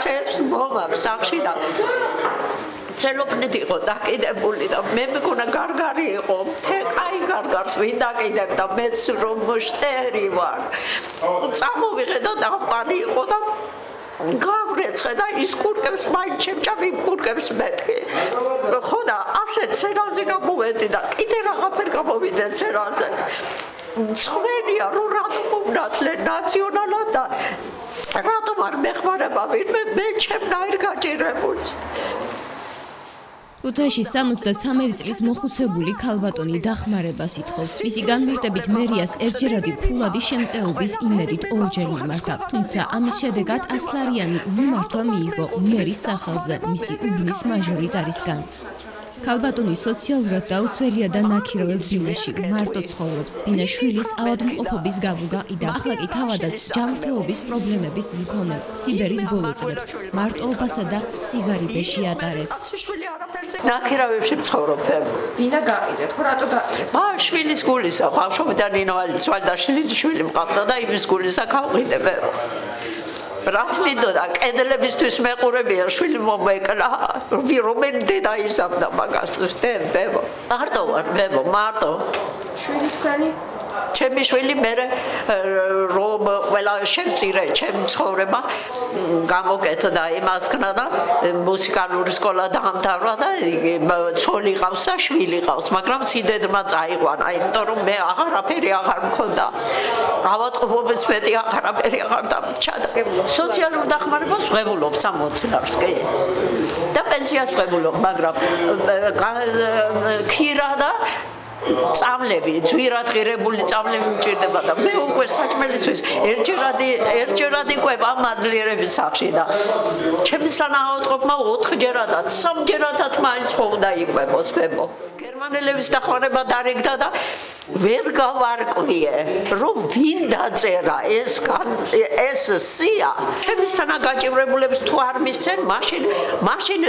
კაცებს მომაქვს სახში და ცელოფნით იყო დაკიდებული და მე მეკონა გარგარი იყო კაი გარგარს ვინ დაკიდებდა მეც რომ შტერი ვარ წამოვიღე და დაპანი იყო და გავრეცხე და ის კურკებს მაინც ჩემჭამი კურკებს მეთქი ხო და ასეთ ცერაზე გამოვედი და კიდე რაღაცერ გამოვიდე ცერაზე ცხვენია რომ რატომ მომნათლე ნაციონალად და რატომ არ მეხმარება ვინმე მე ჩემნაირ გაჭირებულს ქუთაისში 73 წლის მოხუცებული ქალბატონი დახმარებას ითხოვს. მისი განმარტებით მერიას ერთჯერადი ფულადი შემწეობის იმედით ორჯერ მიმართა. თუმცა ამის შედეგად 100 ლარიანი მიმართვა მიიღო მერის სახელზე მისი უბნის მაჟორიტარისგან. ქალბატონი სოციალურად დაუცველია და ნაქირავებს ბინაში, მარტო ცხოვრობს. ბინა შვილის ავადმყოფობის გამო გაყიდა. ახლა კი თავადაც ჯანმრთელობის პრობლემების მქონე. სიბერის ბოლო წლებს მარტოობასა და სიგარეტეში ატარებს. ნაქირავებში ცხოვრობ. ბინა გაყიდეთ, ხო რატო გაყიდეთ? შვილის გულისა, ბავშვობიდან ინვალი ცვალდაშილი შვილი მყავდა და იმის გულისა გავყიდე. რა თქმა კედლებისთვის მეყურებია შვილი მომეკლა რომელი დედა იზამდა მაგას ბებო მარტო ვარ ბებო მარტო შვილი თქვენი ჩემი შვილი მე რომ ყველა შემწირე ჩემ ცხოვრება გამოკეთდა იმასკნა და მუსიკალური სკოლა დაამთავრა და ცოლი ყავს და შვილი ყავს მაგრამ სიდედმა წაიყვანა იმიტომ რომ მე აღარაფერი აღარ მქონდა ავადმყოფობის მეტი აღარაფერი აღარ დამჭადა სოციალურ დახმარებას ვღებულობ 60 ლარს კი და პენსიას ვღებულობ მაგრამ ქირა და წამლები ძვირად ღირებული წამლები მჭირდება და მე უკვე საჭმელისთვის ერთჯერადი ყვება მადლიერების სახში და ჩემი სანაავადმყოფმა 4ჯერადაც 3ჯერადაც მაინც უნდა იყვებოს ბებო გერმანელების დახმარება დარიგდა და ვერ გავარკვიე რომ ვინ დაწერა ეს სია ჩემისთანა გაჭირებულებს თუ არ მისცენ მაშინ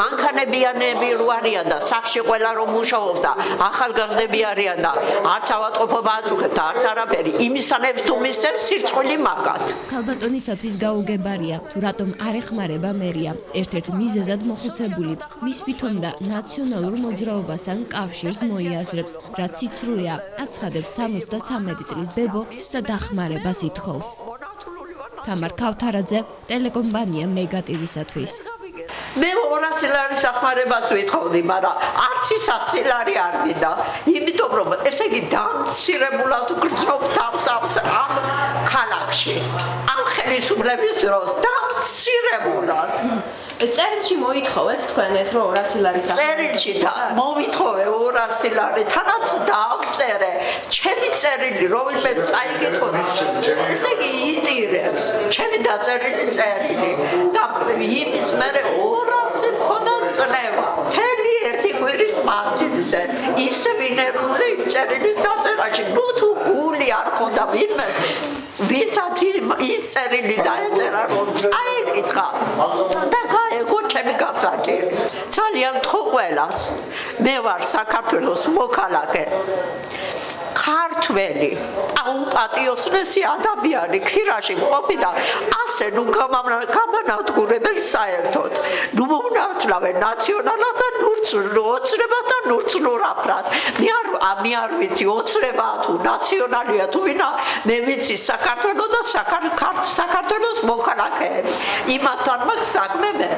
მანქანებიანები რო არიან და სახში ყველა რომ მუშაობს და ახალგაზრდები არიან და არც ავადმყოფობა აწუხეთ და არც არაფერი იმისთანებს თუ მისცენ სირცხვილი მაგათ ქალბატონისათვის გაუგებარია თუ რატომ არ ეხმარება მერია ერთ-ერთ მიზეზად მოხუცებული მის ვითომ და ნაციონალურ მოძრაობასთან კავშირს მოიაზრებს რაც სიცრუეა აცხადებს 73 წლის ბებო და დახმარებას ითხოვს. თამარ ქავთარაძე, ტელეკომპანია მეგატივისათვის. მე 200 ლარის დახმარებას ვითხოვდი, მაგრამ არც ის 100 ლარი არ მინდა. იმიტომ რომ ესე იგი დამცირებულად გრძნობ თავს ამ ქალაქში. ამ ხელისუფლების დროს დამცირებულად. წერილში მოითხოვეთ თქვენ ეს რომ 200 ლარის წერილში და მოვითხოვე 200 ლარი თანაც დავწერე ჩემი წერილი რომელმე წაიკითხოთ ესე იგი იტირებს ჩემი დაწერილი წერილი და იმის მერე 200 მქონდა წნევა მთელი ერთი კვირის მანძილზე ისე ვინერული წერილის დაწერაში ნუ თუ გული არ ქონდა ვინმე ვისაც ის წერილი დაეწერა რომ წაიკითხა და გაეგო ჩემი გასაჭირი ძალიან თქო ყველას მე ვარ საქართველოს მოქალაქე ქართველი აუპატიოსნესი ადამიანი ქირაში მყოფი და ასე ნუ გამანადგურებენ საერთოდ ნუ მომნათლავენ ნაციონალად და ოცნებად და ნურცლურაფრად მე არ ვიცი ოცნებაა თუ ნაციონალია თუ ვინა მე ვიცი საქართველო და საქართველოს მოქალაქეები იმათთან მაქვს საქმე მე